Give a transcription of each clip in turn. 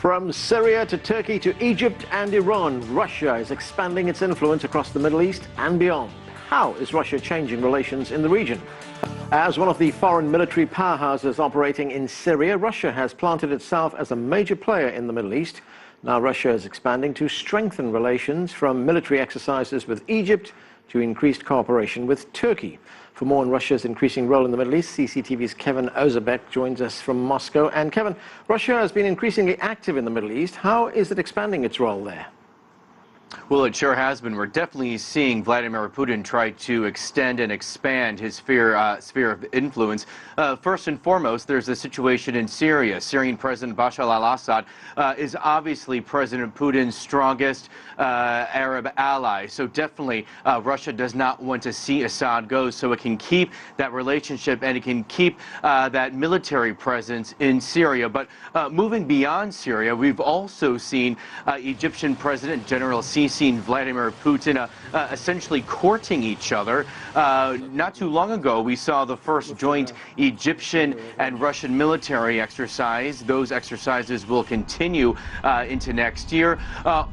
From Syria to Turkey to Egypt and Iran, Russia is expanding its influence across the Middle East and beyond. How is Russia changing relations in the region? As one of the foreign military powerhouses operating in Syria, Russia has planted itself as a major player in the Middle East. Now Russia is expanding to strengthen relations, from military exercises with Egypt to increased cooperation with Turkey. For more on Russia's increasing role in the Middle East, CCTV's Kevin Ozebek joins us from Moscow. And Kevin, Russia has been increasingly active in the Middle East. How is it expanding its role there? Well, it sure has been. We're definitely seeing Vladimir Putin try to extend and expand his sphere of influence. First and foremost, there's a situation in Syria. Syrian President Bashar al-Assad is obviously President Putin's strongest Arab ally. So definitely Russia does not want to see Assad go, so it can keep that relationship and it can keep that military presence in Syria. But moving beyond Syria, we've also seen Egyptian President General Sisi and Vladimir Putin essentially courting each other. Not too long ago, we saw the first joint Egyptian and Russian military exercise. Those exercises will continue into next year.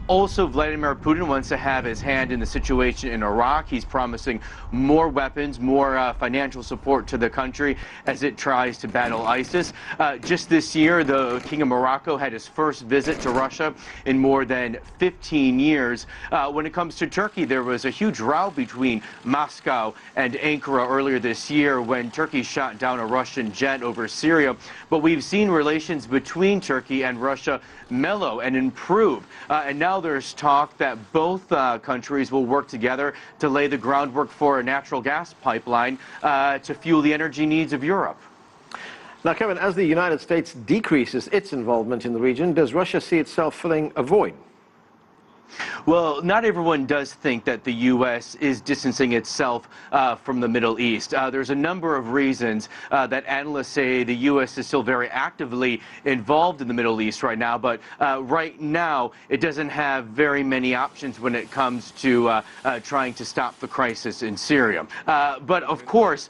Also, Vladimir Putin wants to have his hand in the situation in Iraq. He's promising more weapons, more financial support to the country as it tries to battle ISIS. Just this year, the King of Morocco had his first visit to Russia in more than 15 years. When it comes to Turkey, there was a huge row between Moscow and Ankara earlier this year when Turkey shot down a Russian jet over Syria. But we've seen relations between Turkey and Russia mellow and improve. And now there's talk that both countries will work together to lay the groundwork for a natural gas pipeline to fuel the energy needs of Europe. Now, Kevin, as the United States decreases its involvement in the region, does Russia see itself filling a void? Well, not everyone does think that the U.S. is distancing itself from the Middle East. There's a number of reasons that analysts say the U.S. is still very actively involved in the Middle East right now, but right now it doesn't have very many options when it comes to trying to stop the crisis in Syria. But of course,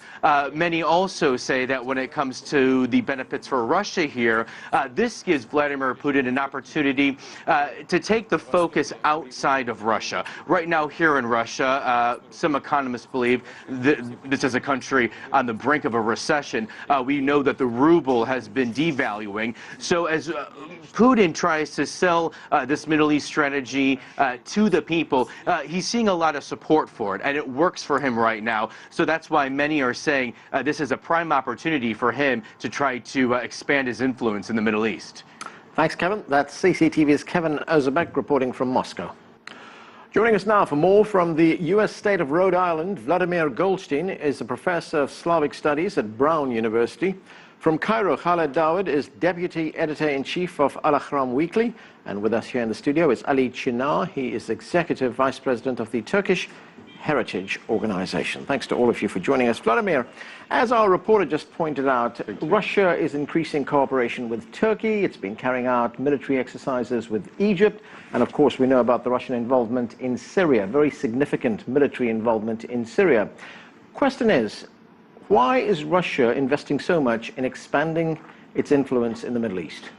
many also say that when it comes to the benefits for Russia here, this gives Vladimir Putin an opportunity to take the focus outside of Russia. Right now here in Russia, some economists believe this is a country on the brink of a recession. We know that the ruble has been devaluing. So as Putin tries to sell this Middle East strategy to the people, he's seeing a lot of support for it, and it works for him right now. So that's why many are saying this is a prime opportunity for him to try to expand his influence in the Middle East. Thanks, Kevin. That's CCTV's Kevin Ozebek reporting from Moscow. Joining us now for more from the U.S. state of Rhode Island, Vladimir Goldstein is a professor of Slavic Studies at Brown University. From Cairo, Khaled Dawood is Deputy Editor-in-Chief of Al-Ahram Weekly. And with us here in the studio is Ali Chinar. He is Executive Vice President of the Turkish Heritage Organization. Thanks to all of you for joining us. Vladimir, as our reporter just pointed out, Russia is increasing cooperation with Turkey. It's been carrying out military exercises with Egypt. And of course, we know about the Russian involvement in Syria, very significant military involvement in Syria. Question is, why is Russia investing so much in expanding its influence in the Middle East?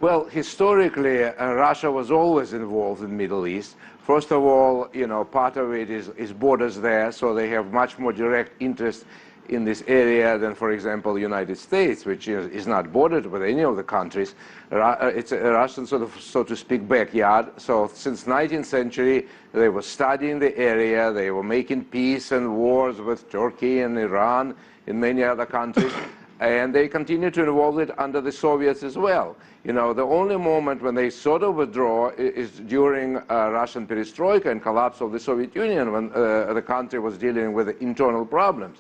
Well, historically, Russia was always involved in the Middle East. First of all, part of it is borders there, so they have much more direct interest in this area than, for example, the United States, which is not bordered with any of the countries. It's a Russian sort of, so to speak, backyard. So since 19th century, they were studying the area. They were making peace and wars with Turkey and Iran and many other countries. And they continue to involve it under the Soviets as well. The only moment when they sort of withdraw is during Russian perestroika and collapse of the Soviet Union, when the country was dealing with internal problems.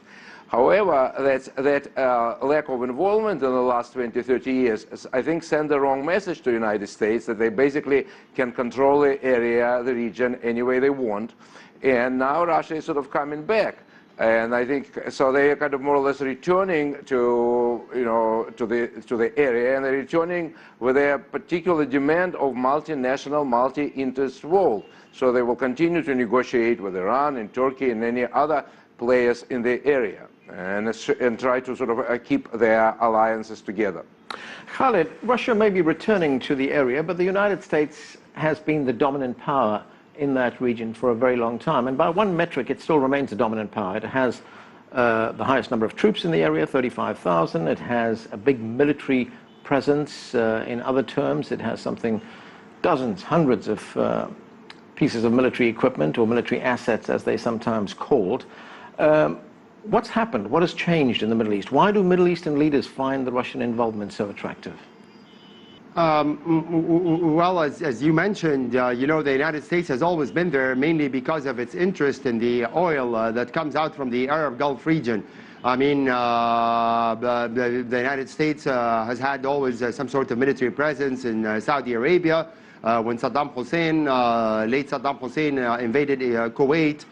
However, that lack of involvement in the last 20, 30 years, I think, sent the wrong message to the United States, that they basically can control the area, the region, any way they want. And now Russia is sort of coming back. And I think so they are kind of more or less returning to the area, and they're returning with a particular demand of multinational, multi-interest role. So they will continue to negotiate with Iran and Turkey and any other players in the area, and try to sort of keep their alliances together. Khalid, Russia may be returning to the area, but the United States has been the dominant power in that region for a very long time. And by one metric, it still remains a dominant power. It has the highest number of troops in the area, 35,000. It has a big military presence. In other terms, it has something, dozens, hundreds of pieces of military equipment, or military assets, as they sometimes called. What's happened? What has changed in the Middle East? Why do Middle Eastern leaders find the Russian involvement so attractive? Well, as you mentioned, you know, the United States has always been there mainly because of its interest in the oil that comes out from the Arab Gulf region. I mean, the United States has had always some sort of military presence in Saudi Arabia. When Saddam Hussein, late Saddam Hussein, invaded Kuwait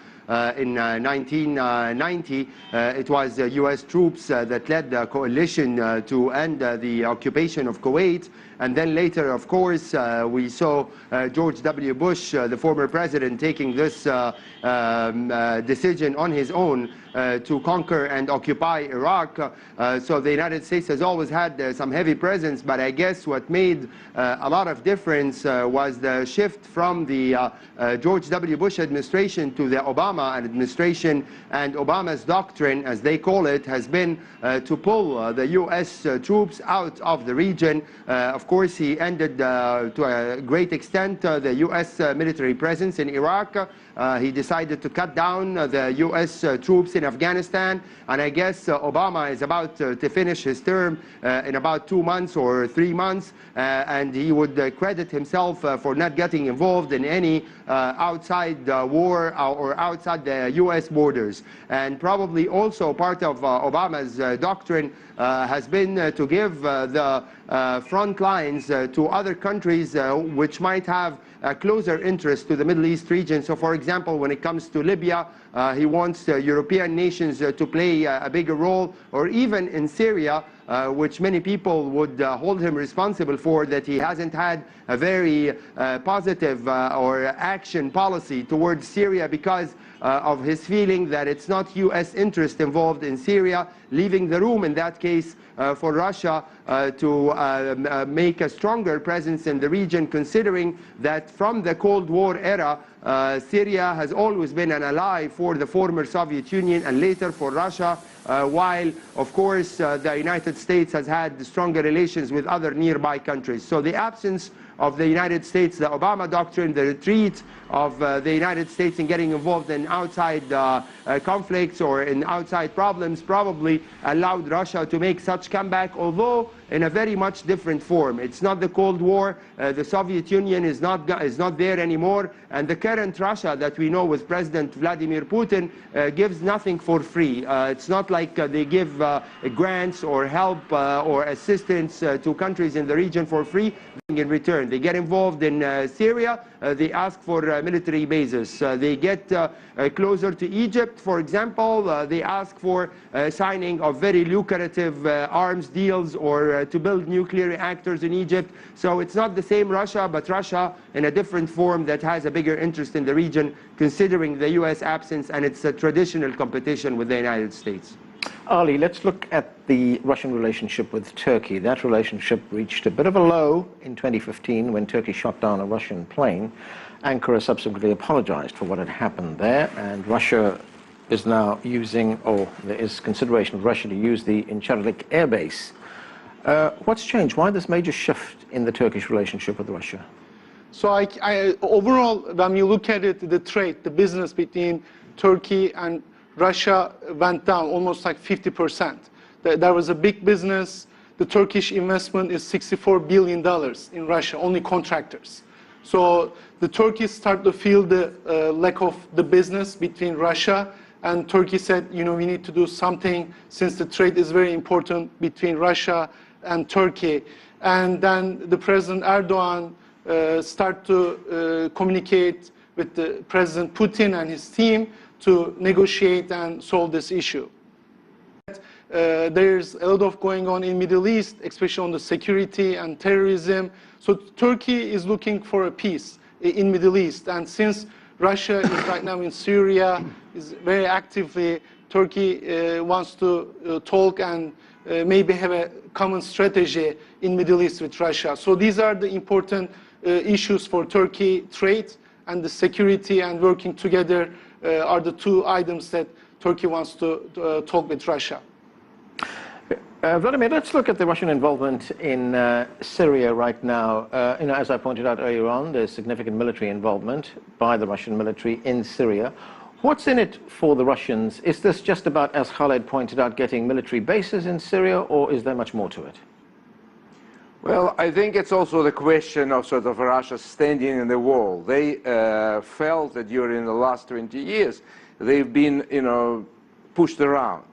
in 1990, it was U.S. troops that led the coalition to end the occupation of Kuwait. And then later, of course, we saw George W. Bush, the former president, taking this decision on his own to conquer and occupy Iraq. So the United States has always had some heavy presence, but I guess what made a lot of difference was the shift from the George W. Bush administration to the Obama administration. And Obama's doctrine, as they call it, has been to pull the U.S. troops out of the region. Of course, he ended to a great extent the U.S. Military presence in Iraq. He decided to cut down the U.S. troops in Afghanistan, and I guess Obama is about to finish his term in about 2 months or 3 months, and he would credit himself for not getting involved in any outside war or outside the U.S. borders. And probably also part of Obama's doctrine has been to give the front lines to other countries which might have a closer interest to the Middle East region. So, for example, when it comes to Libya, he wants European nations to play a bigger role, or even in Syria, which many people would hold him responsible for, that he hasn't had a very positive or action policy towards Syria because of his feeling that it's not U.S. interest involved in Syria, leaving the room in that case for Russia to make a stronger presence in the region, considering that from the Cold War era, Syria has always been an ally for the former Soviet Union and later for Russia, while, of course, the United States has had stronger relations with other nearby countries. So the absence of the United States, the Obama doctrine, the retreat of the United States in getting involved in outside conflicts or in outside problems probably allowed Russia to make such comeback, although in a very much different form. It's not the Cold War. The Soviet Union is not there anymore, and the current Russia that we know with President Vladimir Putin gives nothing for free. It's not like they give grants or help or assistance to countries in the region for free. In return, they get involved in Syria, they ask for military bases. They get closer to Egypt, for example, they ask for signing of very lucrative arms deals or to build nuclear reactors in Egypt. So it's not the same Russia, but Russia in a different form that has a bigger interest in the region, considering the U.S. absence and its traditional competition with the United States. Ali, let's look at the Russian relationship with Turkey. That relationship reached a bit of a low in 2015 when Turkey shot down a Russian plane. Ankara subsequently apologized for what had happened there, and Russia is now using, or there is consideration of Russia to use the Incirlik air base. What's changed? Why this major shift in the Turkish relationship with Russia? So overall, when you look at it, the trade, the business between Turkey and Russia went down almost like 50%. There was a big business. The Turkish investment is $64 billion in Russia, only contractors. So the Turkey started to feel the lack of the business between Russia, and Turkey said, you know, we need to do something since the trade is very important between Russia and Turkey. And then the President Erdogan started to communicate with the President Putin and his team to negotiate and solve this issue. There's a lot of going on in Middle East, especially on the security and terrorism. So Turkey is looking for a peace in Middle East. And since Russia is right now in Syria, is very actively Turkey wants to talk and maybe have a common strategy in Middle East with Russia. So these are the important issues for Turkey: trade and the security, and working together are the two items that Turkey wants to talk with Russia. Vladimir, let's look at the Russian involvement in Syria right now. As I pointed out earlier on, there's significant military involvement by the Russian military in Syria. What's in it for the Russians? Is this just about, as Khaled pointed out, getting military bases in Syria, or is there much more to it? Well, I think it's also the question of sort of Russia standing in the wall. They felt that during the last 20 years, they've been, pushed around.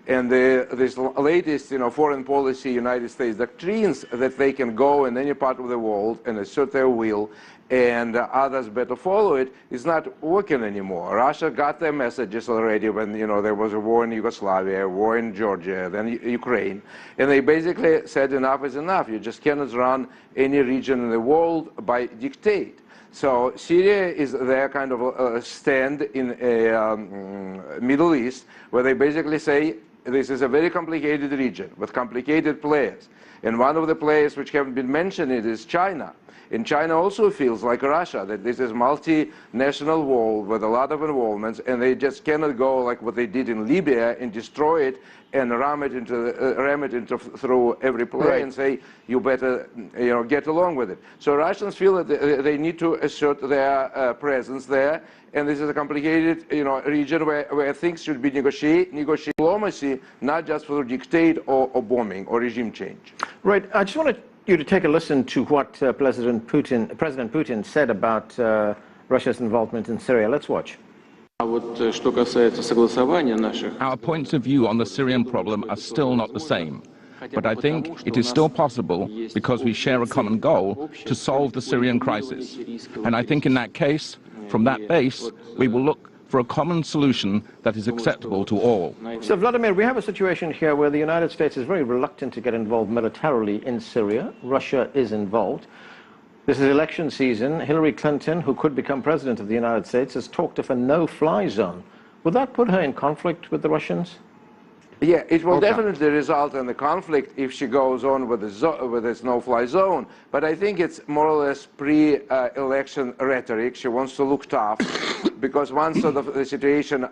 And this latest, foreign policy, United States doctrines that they can go in any part of the world and assert their will, and others better follow it, is not working anymore. Russia got their messages already when, there was a war in Yugoslavia, a war in Georgia, then Ukraine, and they basically said enough is enough. You just cannot run any region in the world by dictate. So Syria is their kind of a stand in Middle East, where they basically say this is a very complicated region with complicated players. And one of the players which haven't been mentioned is China. And China also feels like Russia, that this is multinational world with a lot of involvements, and they just cannot go like what they did in Libya and destroy it and ram it into through every play and say, you better get along with it. So Russians feel that they need to assert their presence there, and this is a complicated region where things should be negotiated diplomacy, not just for dictate or bombing or regime change. Right. I just wanted you to take a listen to what President Putin said about Russia's involvement in Syria. Let's watch. Our points of view on the Syrian problem are still not the same. But I think it is still possible, because we share a common goal, to solve the Syrian crisis. And I think in that case, from that base, we will look for a common solution that is acceptable to all. So, Vladimir, we have a situation here where the United States is very reluctant to get involved militarily in Syria. Russia is involved. This is election season. Hillary Clinton, who could become president of the United States, has talked of a no-fly zone. Would that put her in conflict with the Russians? Yeah, it will definitely result in the conflict if she goes on with this no-fly zone. But I think it's more or less pre-election rhetoric. She wants to look tough, because once sort of the situation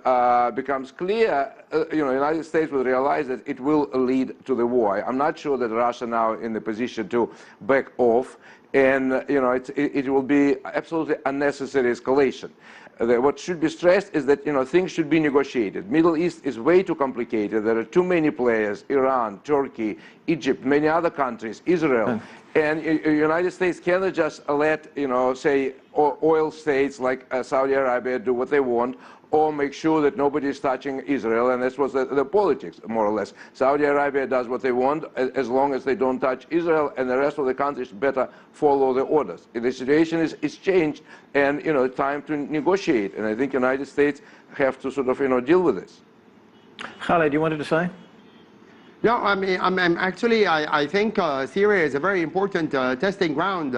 becomes clear, the United States will realize that it will lead to the war. I'm not sure that Russia now in the position to back off, and it will be absolutely unnecessary escalation. What should be stressed is that things should be negotiated. Middle East is way too complicated. There are too many players: Iran, Turkey, Egypt, many other countries, Israel. And the United States cannot just let, say, oil states like Saudi Arabia do what they want, or make sure that nobody is touching Israel, and this was the politics, more or less. Saudi Arabia does what they want as long as they don't touch Israel, and the rest of the countries better follow the orders. The situation is changed, and time to negotiate, and I think the United States have to sort of deal with this. Khaled, you wanted to say? No, I mean, I think Syria is a very important testing ground.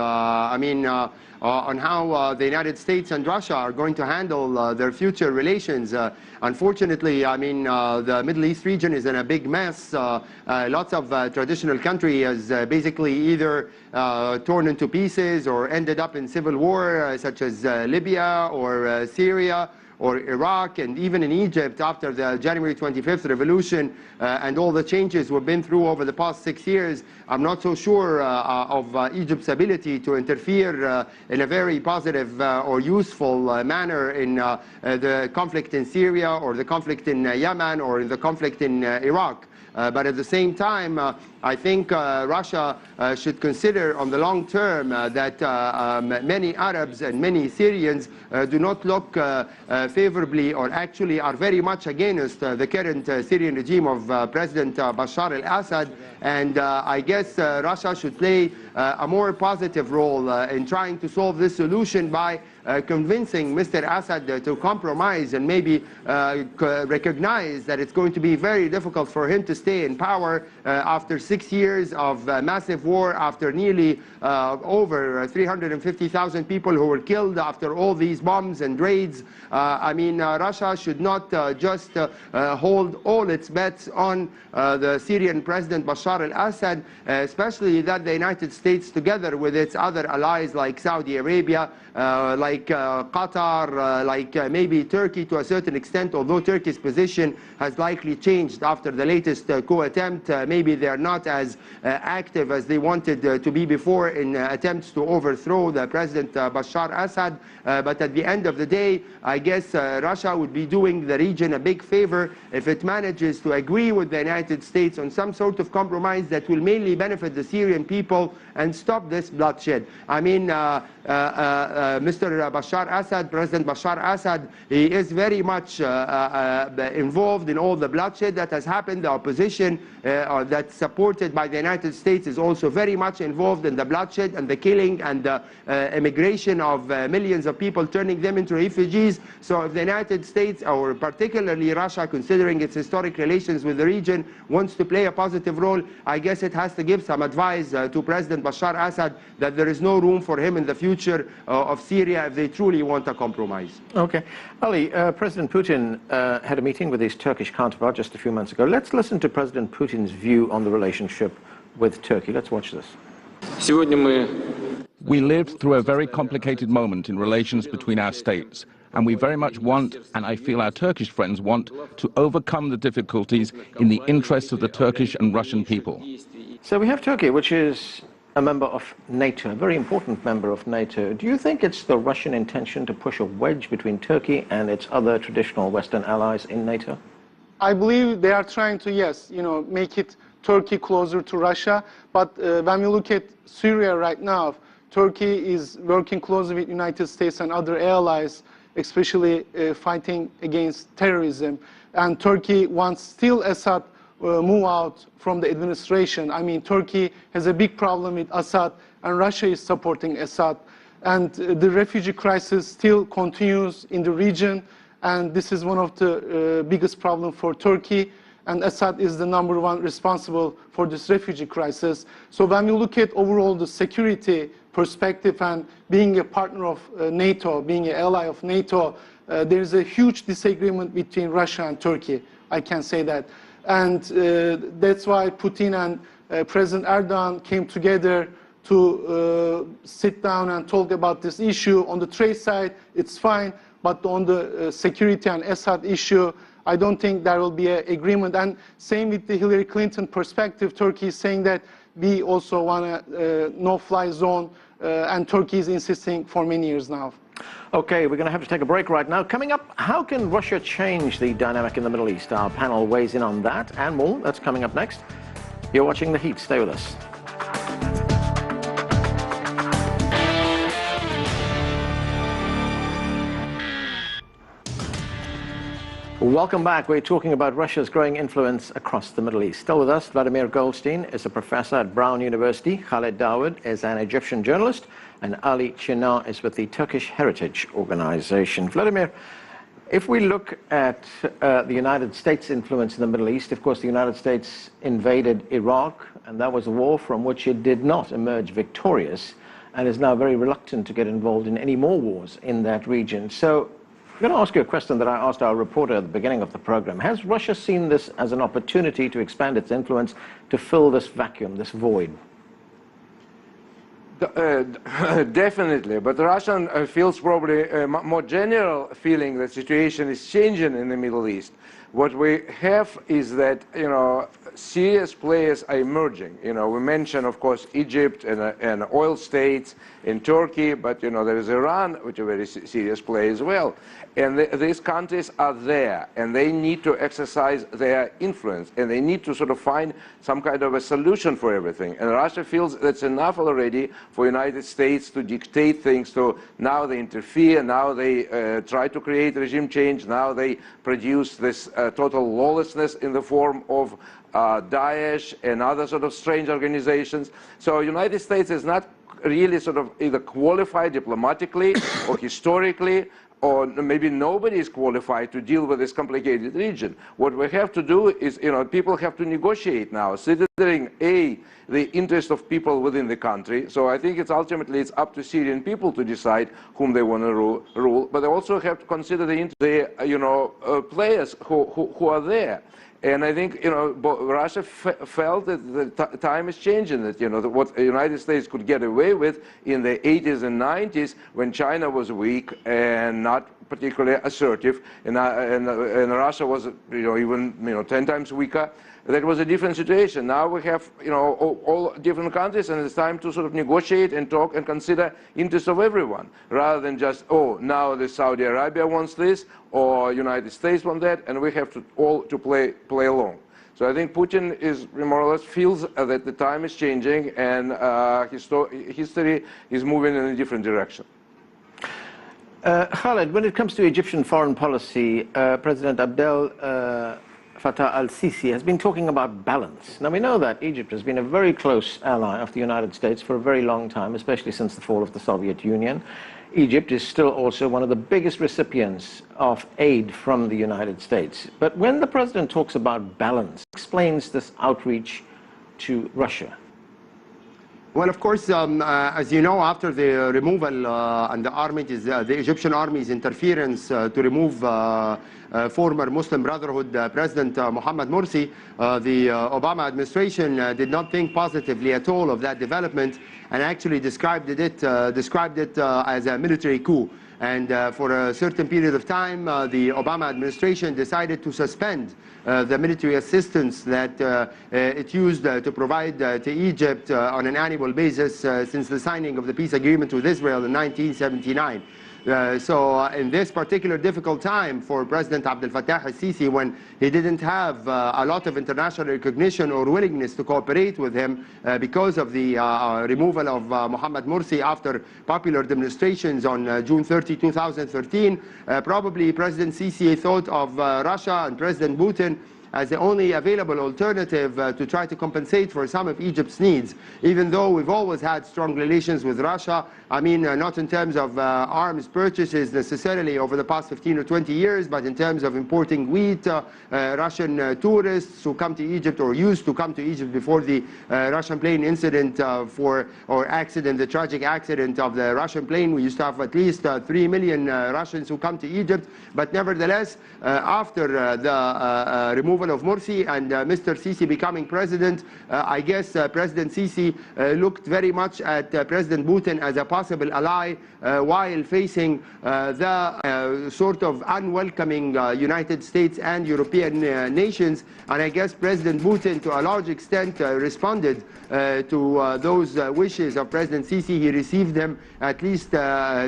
On how the United States and Russia are going to handle their future relations. Unfortunately, the Middle East region is in a big mess. Lots of traditional countries basically either torn into pieces or ended up in civil war, such as Libya or Syria, or Iraq, and even in Egypt after the January 25th revolution and all the changes we've been through over the past 6 years. I'm not so sure of Egypt's ability to interfere in a very positive or useful manner in the conflict in Syria, or the conflict in Yemen, or in the conflict in Iraq. But at the same time, I think Russia should consider on the long term that many Arabs and many Syrians do not look favorably, or actually are very much against the current Syrian regime of President Bashar al-Assad. And I guess Russia should play a more positive role in trying to solve this solution by convincing Mr. Assad to compromise, and maybe recognize that it's going to be very difficult for him to stay in power after 6 6 years of massive war, after nearly over 350,000 people who were killed after all these bombs and raids. I mean, Russia should not just hold all its bets on the Syrian President Bashar al-Assad, especially that the United States, together with its other allies like Saudi Arabia, like Qatar, like maybe Turkey to a certain extent, although Turkey's position has likely changed after the latest coup attempt. Maybe they are not as active as they wanted to be before in attempts to overthrow the President Bashar Assad. But at the end of the day, I guess Russia would be doing the region a big favor if it manages to agree with the United States on some sort of compromise that will mainly benefit the Syrian people and stop this bloodshed. I mean, Mr. Bashar Assad, President Bashar Assad, he is very much involved in all the bloodshed that has happened. The opposition that's supported by the United States is also very much involved in the bloodshed and the killing and the immigration of millions of people, turning them into refugees. So if the United States, or particularly Russia, considering its historic relations with the region, wants to play a positive role, I guess it has to give some advice to President Bashar Assad that there is no room for him in the future of Syria if they truly want a compromise. Okay. Ali, President Putin had a meeting with his Turkish counterpart just a few months ago. Let's listen to President Putin's view on the relationship with Turkey. Let's watch this. We lived through a very complicated moment in relations between our states, and we very much want, and I feel our Turkish friends want, to overcome the difficulties in the interests of the Turkish and Russian people. So we have Turkey, which is a member of NATO, a very important member of NATO. Do you think it's the Russian intention to push a wedge between Turkey and its other traditional Western allies in NATO? I believe they are trying to, yes, make it Turkey closer to Russia. But when we look at Syria right now, Turkey is working closely with the United States and other allies, especially fighting against terrorism. And Turkey wants still Assad move out from the administration. I mean, Turkey has a big problem with Assad, and Russia is supporting Assad. And the refugee crisis still continues in the region, and this is one of the biggest problems for Turkey. And Assad is the #1 responsible for this refugee crisis. So when we look at overall the security perspective and being a partner of NATO, being an ally of NATO, there is a huge disagreement between Russia and Turkey. I can say that. And that's why Putin and President Erdogan came together to sit down and talk about this issue. On the trade side, it's fine, but on the security and Assad issue, I don't think there will be an agreement. And same with the Hillary Clinton perspective, Turkey is saying that we also want a no-fly zone, and Turkey is insisting for many years now. Okay, we're going to have to take a break right now. Coming up, how can Russia change the dynamic in the Middle East? Our panel weighs in on that and more. That's coming up next. You're watching The Heat. Stay with us. Welcome back. We're talking about Russia's growing influence across the Middle East. Still with us, Vladimir Goldstein is a professor at Brown University. Khaled Dawood is an Egyptian journalist. And Ali Chinar is with the Turkish Heritage Organization. Vladimir, if we look at the United States' influence in the Middle East, of course, the United States invaded Iraq, and that was a war from which it did not emerge victorious, and is now very reluctant to get involved in any more wars in that region. So I'm going to ask you a question that I asked our reporter at the beginning of the program. Has Russia seen this as an opportunity to expand its influence, to fill this vacuum, this void? Definitely, but Russia feels probably a more general feeling that situation is changing in the Middle East. What we have is that, serious players are emerging. We mentioned, of course, Egypt and oil states in Turkey, but, there is Iran, which is a very serious player as well. And these countries are there, and they need to exercise their influence, and they need to sort of find some kind of a solution for everything. And Russia feels that's enough already for the United States to dictate things. So now they interfere, now they try to create regime change, now they produce this total lawlessness in the form of Daesh and other sort of strange organizations. So the United States is not really sort of either qualified diplomatically or historically or maybe nobody is qualified to deal with this complicated region. What we have to do is, people have to negotiate now, considering the interest of people within the country. So I think it's up to Syrian people to decide whom they want to rule, but they also have to consider the players who are there. And I think, Russia felt that the time is changing, that, that what the United States could get away with in the 80s and 90s when China was weak and not particularly assertive, and Russia was, even, 10 times weaker. That was a different situation. Now we have, all different countries, and it's time to sort of negotiate and talk and consider interests of everyone, rather than just, now the Saudi Arabia wants this, or United States want that, and we have to all to play along. So I think Putin is more or less feels that the time is changing, and history is moving in a different direction. Khaled, when it comes to Egyptian foreign policy, President Abdel Fattah al-Sisi has been talking about balance. Now, we know that Egypt has been a very close ally of the United States for a very long time, especially since the fall of the Soviet Union. Egypt is still also one of the biggest recipients of aid from the United States. But when the president talks about balance, explains this outreach to Russia. Well, of course, as you know, after the removal and the Egyptian army's interference to remove former Muslim Brotherhood President Mohammed Morsi, the Obama administration did not think positively at all of that development, and actually described it as a military coup. And for a certain period of time, the Obama administration decided to suspend the military assistance that it used to provide to Egypt on an annual basis since the signing of the peace agreement with Israel in 1979. So in this particular difficult time for President Abdel Fattah al-Sisi, when he didn't have a lot of international recognition or willingness to cooperate with him because of the removal of Mohammed Morsi after popular demonstrations on June 30, 2013, probably President Sisi thought of Russia and President Putin as the only available alternative to try to compensate for some of Egypt's needs, even though we've always had strong relations with Russia. I mean, not in terms of arms purchases necessarily over the past 15 or 20 years, but in terms of importing wheat, Russian tourists who come to Egypt or used to come to Egypt before the Russian plane incident the tragic accident of the Russian plane. We used to have at least 3 million Russians who come to Egypt, but nevertheless, after the removal of Morsi and Mr. Sisi becoming president, I guess President Sisi looked very much at President Putin as a possible ally while facing the sort of unwelcoming United States and European nations. And I guess President Putin, to a large extent, responded to those wishes of President Sisi. He received them at least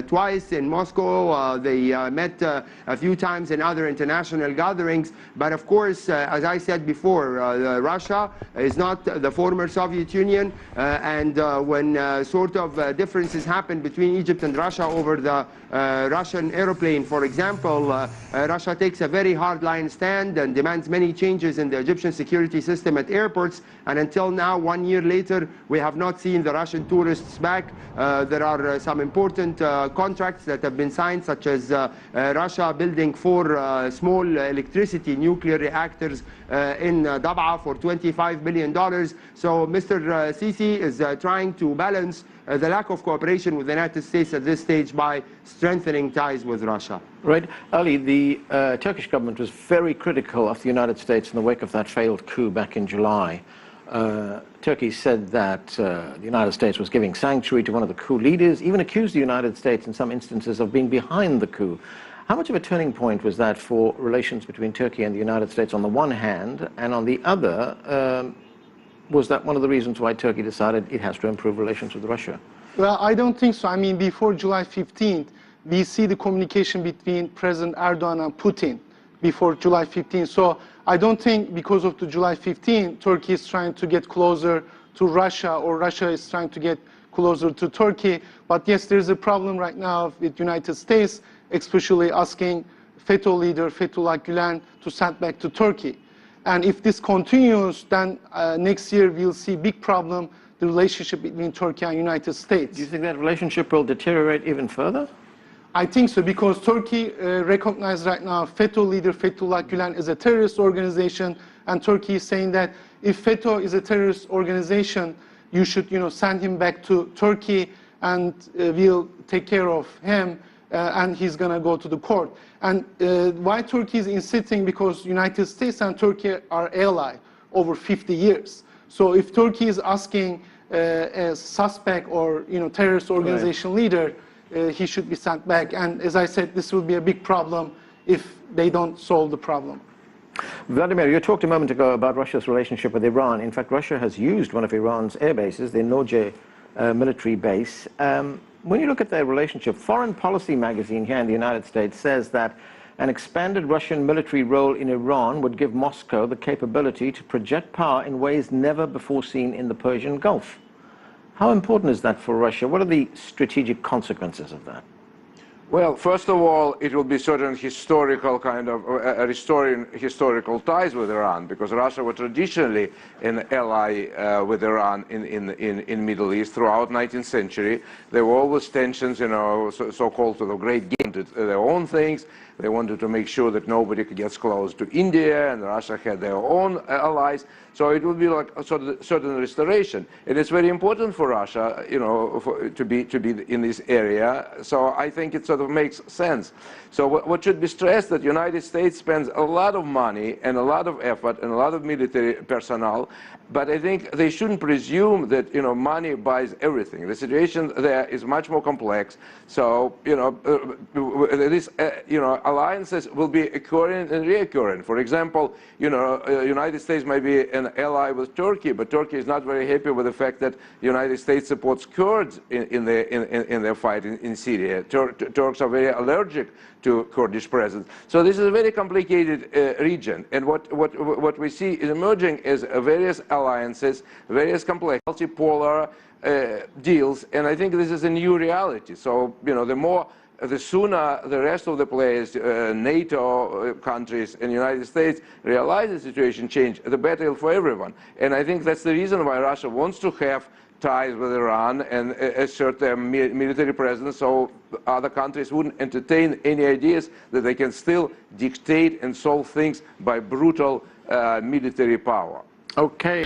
twice in Moscow. They met a few times in other international gatherings. But of course, as I said before, Russia is not the former Soviet Union, and when sort of differences happen between Egypt and Russia over the Russian aeroplane, for example, Russia takes a very hard-line stand and demands many changes in the Egyptian security system at airports, and until now, 1 year later, we have not seen the Russian tourists back. There are some important contracts that have been signed, such as Russia building 4 small electricity nuclear reactors in Dab'a for $25 billion. So Mr. Sisi is trying to balance the lack of cooperation with the United States at this stage by strengthening ties with Russia. Right. Ali, the Turkish government was very critical of the United States in the wake of that failed coup back in July. Turkey said that the United States was giving sanctuary to one of the coup leaders, even accused the United States in some instances of being behind the coup. How much of a turning point was that for relations between Turkey and the United States on the one hand, and on the other, was that one of the reasons why Turkey decided it has to improve relations with Russia? Well, I don't think so. I mean, before July 15th, we see the communication between President Erdogan and Putin before July 15th. So I don't think because of the July 15th, Turkey is trying to get closer to Russia, or Russia is trying to get closer to Turkey. But yes, there's a problem right now with the United States, especially asking FETÖ leader Fethullah Gülen to send back to Turkey. And if this continues, then next year we'll see big problem, the relationship between Turkey and United States. Do you think that relationship will deteriorate even further? I think so, because Turkey recognizes right now FETÖ leader Fethullah Gülen as a terrorist organization, and Turkey is saying that if FETÖ is a terrorist organization, you should, send him back to Turkey, and we'll take care of him, and he's going to go to the court. And why Turkey is insisting? Because United States and Turkey are allies over 50 years. So if Turkey is asking a suspect or terrorist organization leader, he should be sent back. And as I said, this will be a big problem if they don't solve the problem. Vladimir, you talked a moment ago about Russia's relationship with Iran. In fact, Russia has used one of Iran's air bases, the Noje military base. When you look at their relationship, Foreign Policy magazine here in the United States says that an expanded Russian military role in Iran would give Moscow the capability to project power in ways never before seen in the Persian Gulf. How important is that for Russia? What are the strategic consequences of that? Well, first of all, it will be certain historical kind of restoring historical ties with Iran, because Russia was traditionally an ally with Iran in Middle East throughout 19th century. There were always tensions, so-called sort of great game, their own things. They wanted to make sure that nobody gets close to India, and Russia had their own allies. So it will be like a certain restoration. It is very important for Russia, to be in this area. So I think it sort of makes sense. So what should be stressed, that the United States spends a lot of money and a lot of effort and a lot of military personnel, but I think they shouldn't presume that money buys everything. The situation there is much more complex. So these alliances will be occurring and reoccurring. For example, United States may be an ally with Turkey, but Turkey is not very happy with the fact that the United States supports Kurds in their fight in Syria. Turks are very allergic to Kurdish presence. So this is a very complicated region, and what we see is emerging is various alliances, various complex multipolar deals, and I think this is a new reality. So the sooner the rest of the players, NATO countries and United States, realize the situation change, the better for everyone. And I think that's the reason why Russia wants to have ties with Iran and assert their military presence, so other countries wouldn't entertain any ideas that they can still dictate and solve things by brutal military power. Okay.